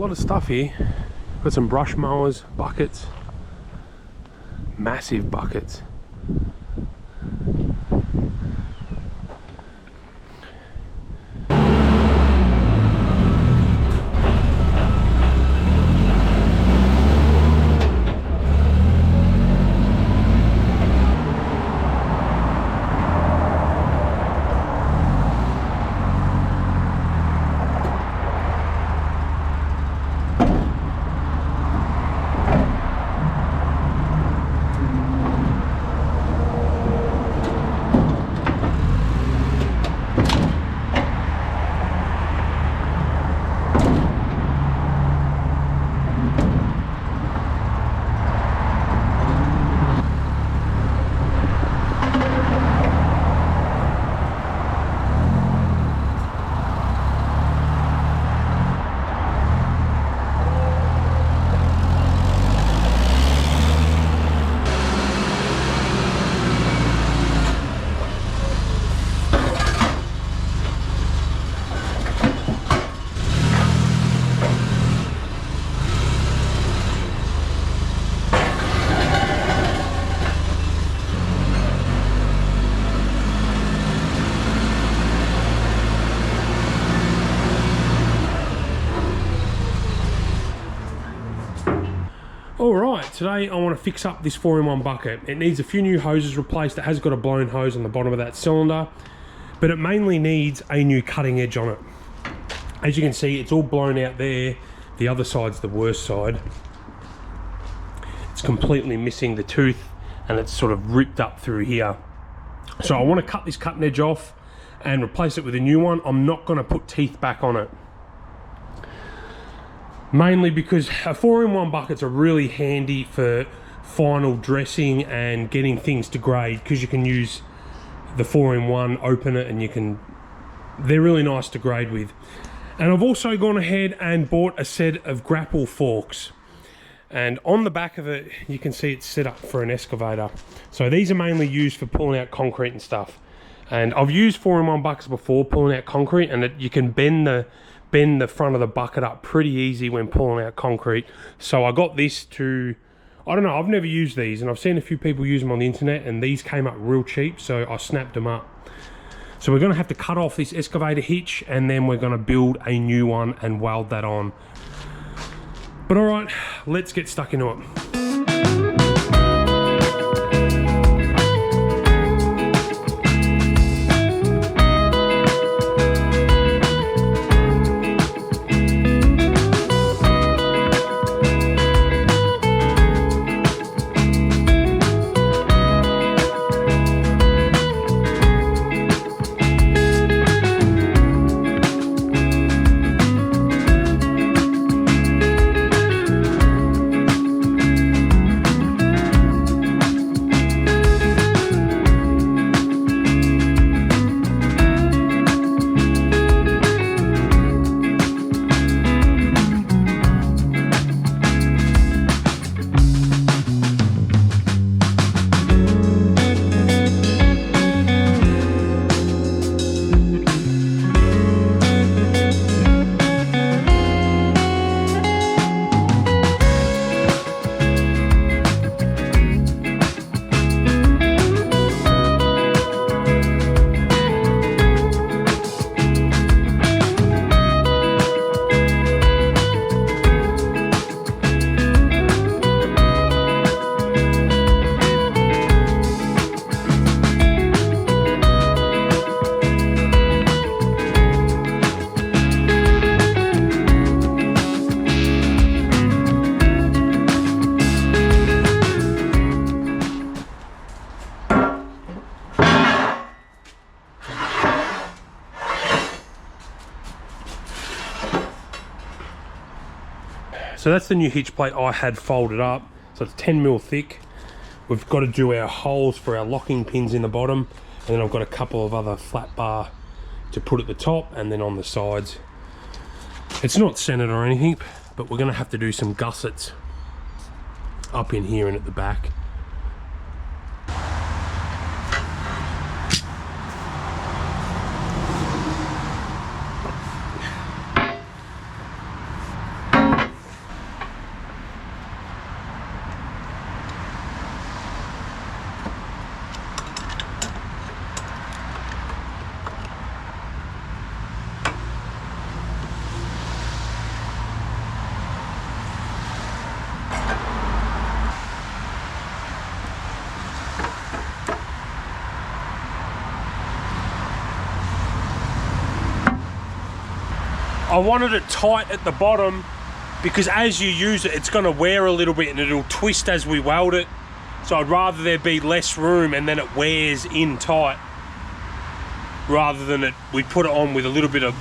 lot of stuff here. Got some brush mowers, buckets, massive buckets. Alright, today I want to fix up this 4-in-1 bucket. It needs a few new hoses replaced. It has got a blown hose on the bottom of that cylinder, but it mainly needs a new cutting edge on it. As you can see, it's all blown out there. The other side's the worst side. It's completely missing the tooth and it's sort of ripped up through here. So I want to cut this cutting edge off and replace it with a new one. I'm not going to put teeth back on it. Mainly because a 4-in-1 buckets are really handy for final dressing and getting things to grade, because you can use the 4-in-1, open it, and they're really nice to grade with. And I've also gone ahead and bought a set of grapple forks. And on the back of it, you can see it's set up for an excavator. So these are mainly used for pulling out concrete and stuff. And I've used 4-in-1 buckets before pulling out concrete, and you can bend the front of the bucket up pretty easy when pulling out concrete. So I got this to, I don't know, I've never used these, and I've seen a few people use them on the internet, and these came up real cheap, so I snapped them up. So we're going to have to cut off this excavator hitch, and then we're going to build a new one and weld that on. But all right, let's get stuck into it. So that's the new hitch plate I had folded up. So it's 10mm thick. We've got to do our holes for our locking pins in the bottom, and then I've got a couple of other flat bar to put at the top and then on the sides. It's not centered or anything, but we're going to have to do some gussets up in here and at the back. I wanted it tight at the bottom because as you use it, it's going to wear a little bit and it'll twist as we weld it. So I'd rather there be less room and then it wears in tight, rather than we put it on with a little bit of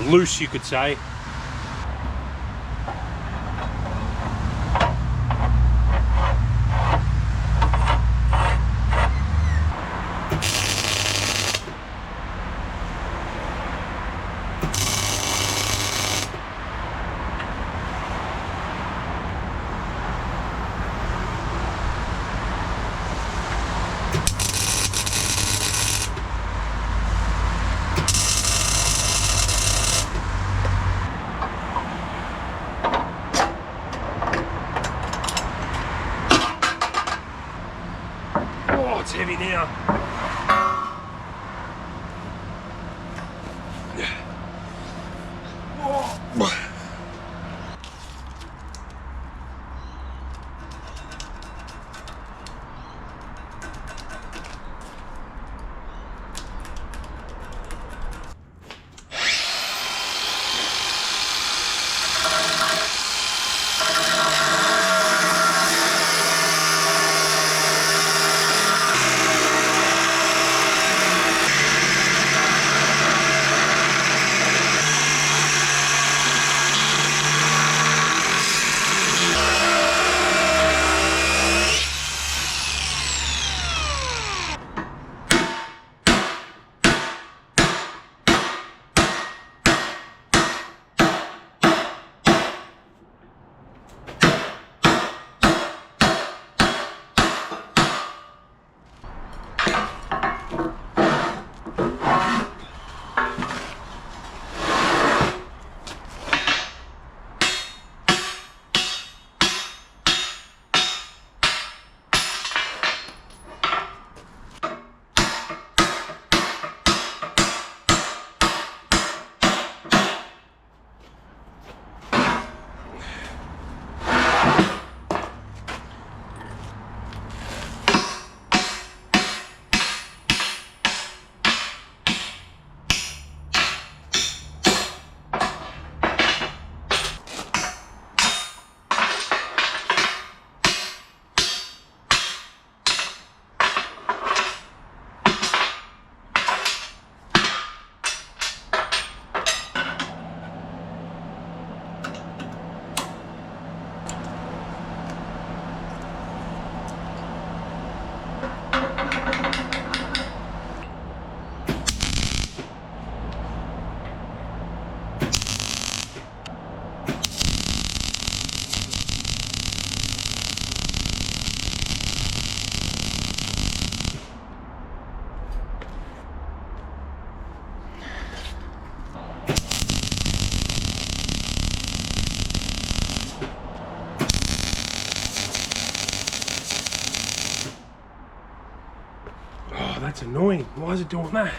loose, you could say. Oh, it's heavy now. Oh, that's annoying. Why is it doing that?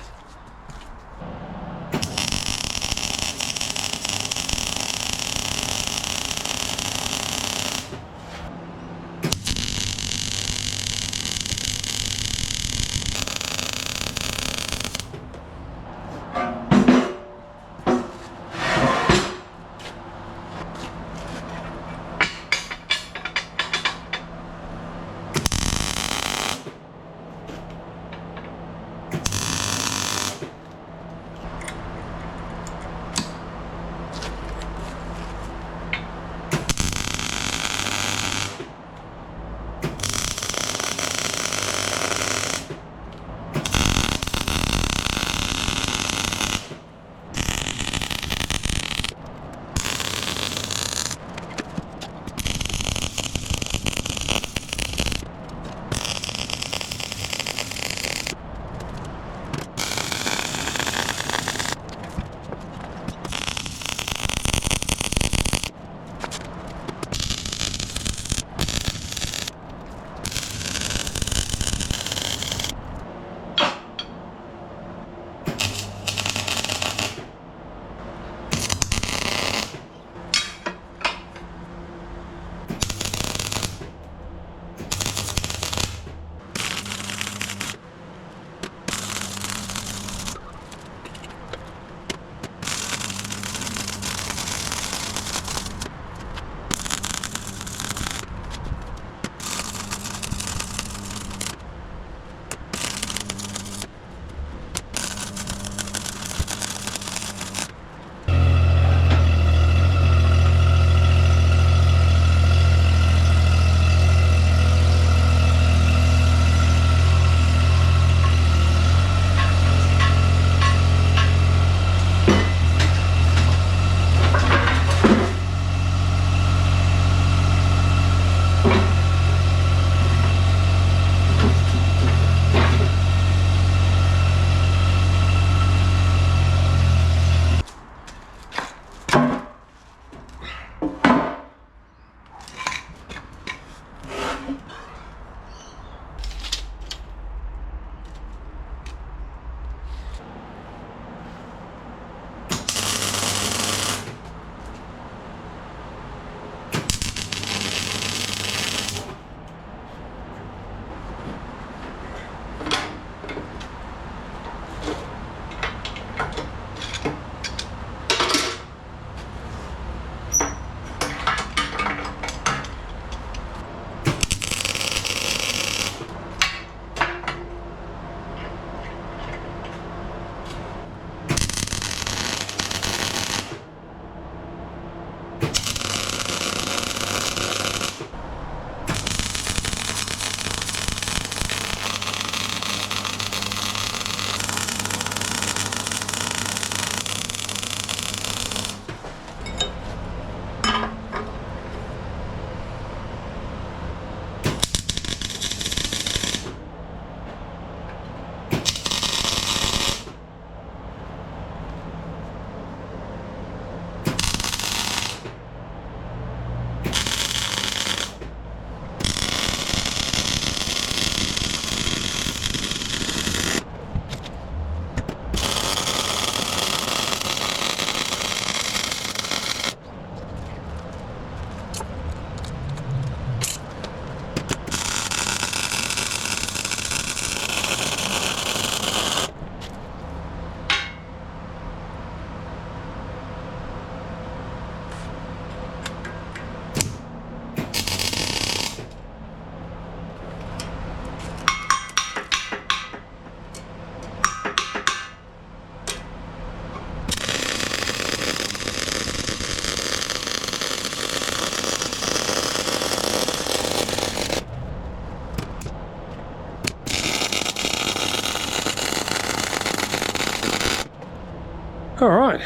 All right,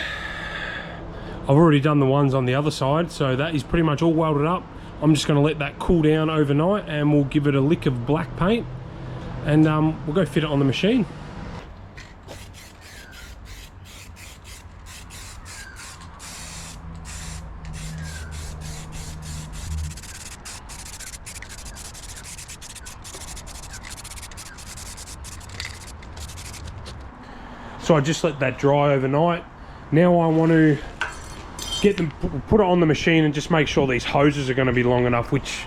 I've already done the ones on the other side, so that is pretty much all welded up. I'm just going to let that cool down overnight, and we'll give it a lick of black paint, and we'll go fit it on the machine. So I just let that dry overnight. Now I want to get them, put it on the machine and just make sure these hoses are going to be long enough, which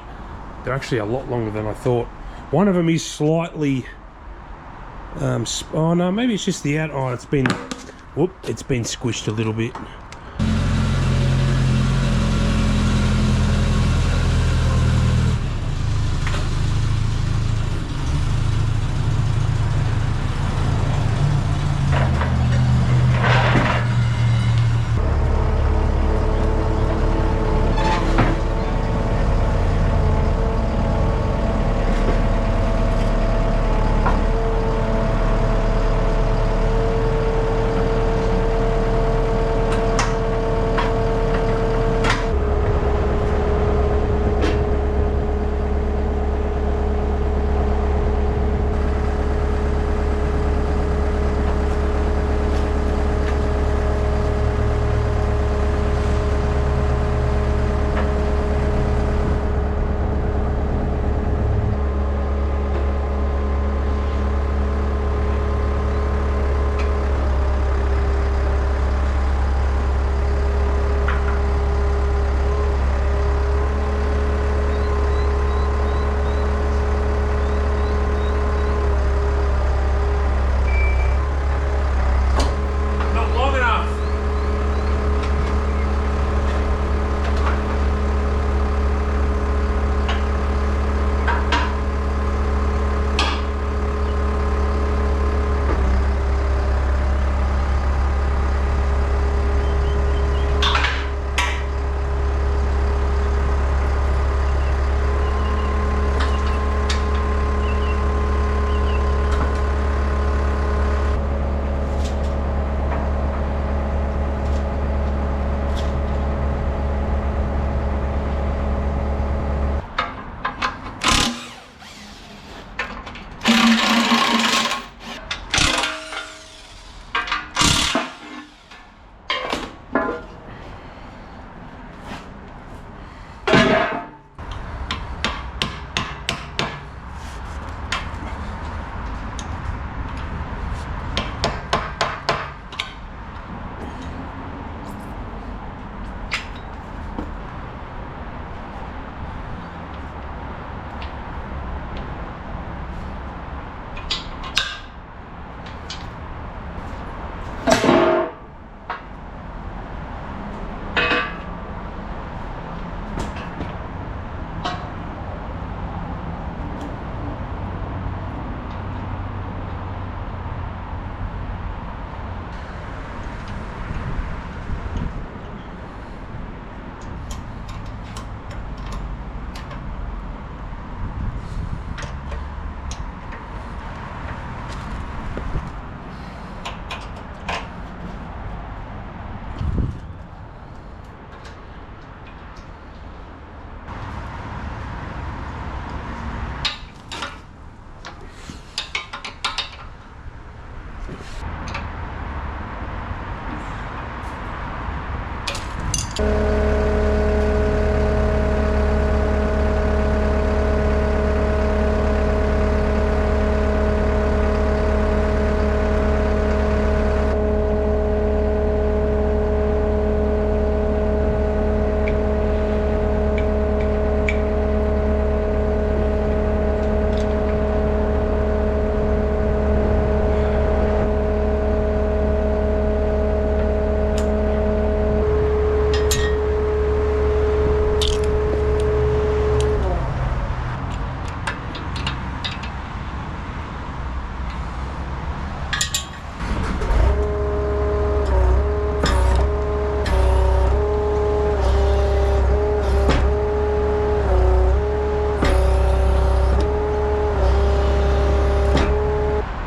they're actually a lot longer than I thought. One of them is slightly, oh no, maybe it's just the out, oh, it's been squished a little bit.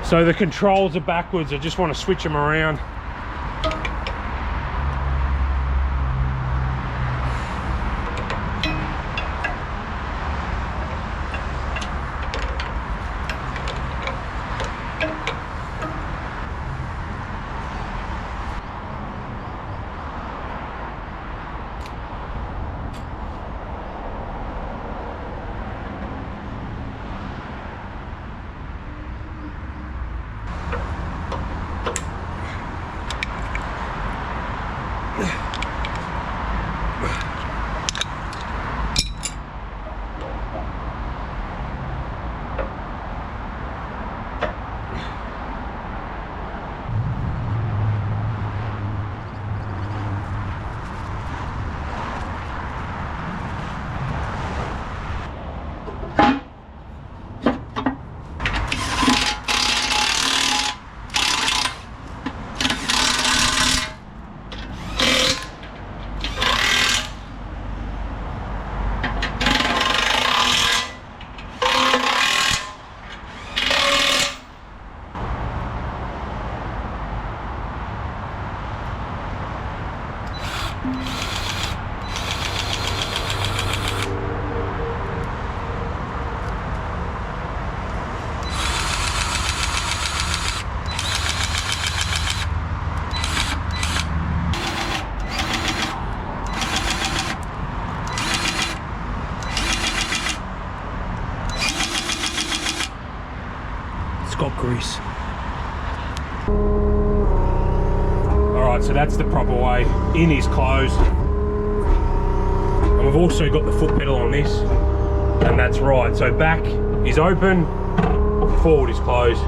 So the controls are backwards. I just want to switch them around. Got grease. Alright, so that's the proper way. In is closed. And we've also got the foot pedal on this. And that's right. So back is open, forward is closed.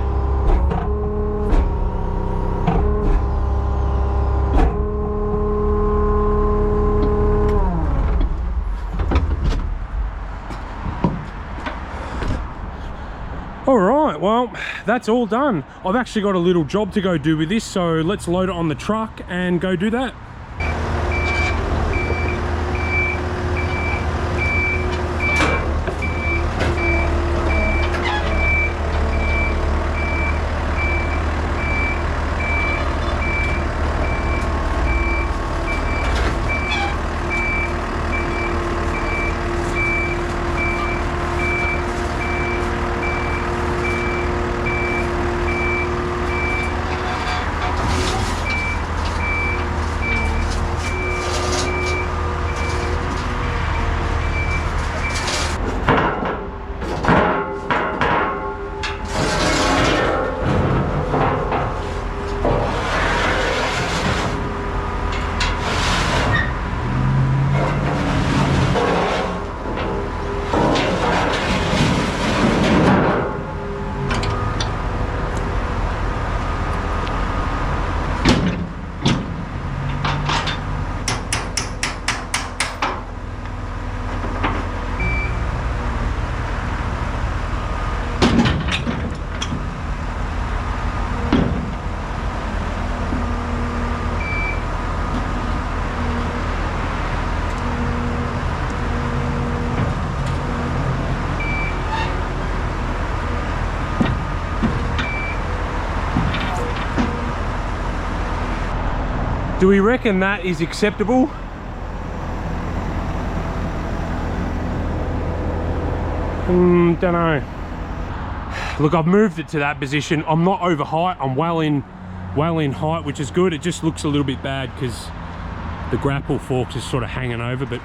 Alright, well, that's all done. I've actually got a little job to go do with this, so let's load it on the truck and go do that. Do we reckon that is acceptable? Don't know. Look, I've moved it to that position. I'm not over height. I'm well in height, which is good. It just looks a little bit bad because the grapple forks is sort of hanging over, but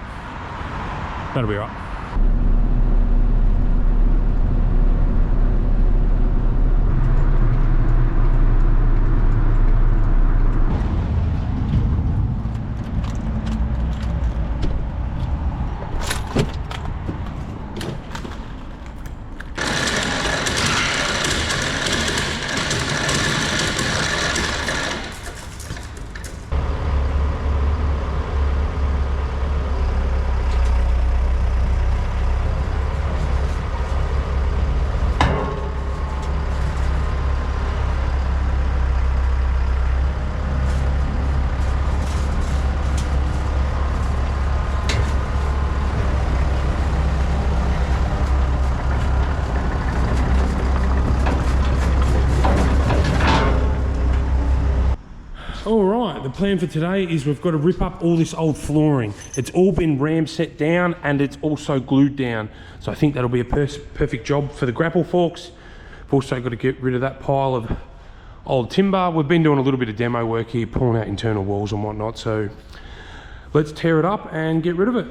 that'll be right. All right, the plan for today is we've got to rip up all this old flooring. It's all been ram set down and it's also glued down. So I think that'll be a perfect job for the grapple forks. We've also got to get rid of that pile of old timber. We've been doing a little bit of demo work here, pulling out internal walls and whatnot. So let's tear it up and get rid of it.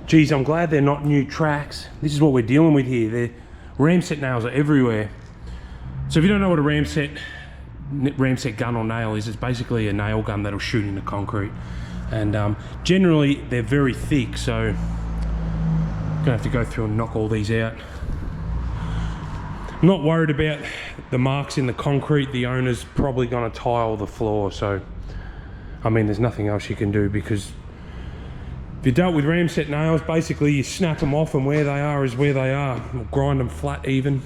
Geez, I'm glad they're not new tracks. This is what we're dealing with here. The ramset nails are everywhere. So if you don't know what a ramset gun or nail is, it's basically a nail gun that'll shoot into concrete. And generally they're very thick, so I'm gonna have to go through and knock all these out. I'm not worried about the marks in the concrete. The owner's probably gonna tile the floor, so I mean there's nothing else you can do, because if you dealt with ramset nails, basically you snap them off and where they are is where they are. We'll grind them flat even.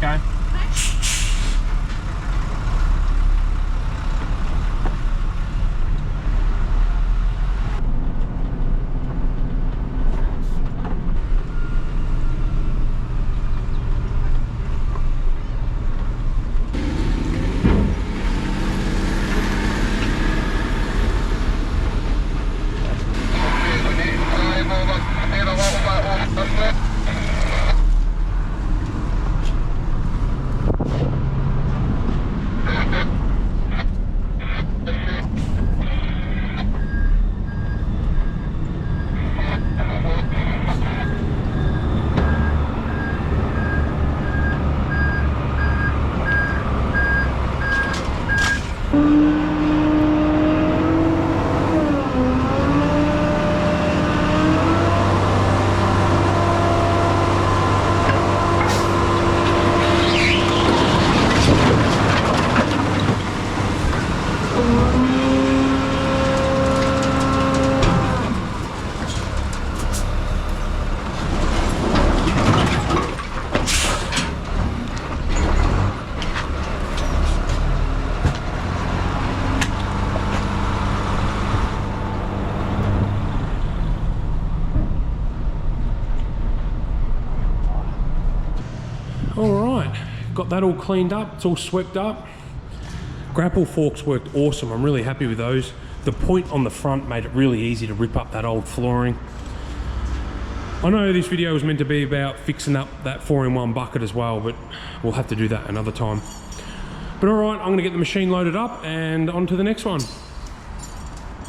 go. Alright, got that all cleaned up, it's all swept up. Grapple forks worked awesome, I'm really happy with those. The point on the front made it really easy to rip up that old flooring. I know this video was meant to be about fixing up that 4-in-1 bucket as well, but we'll have to do that another time. But alright, I'm going to get the machine loaded up and on to the next one.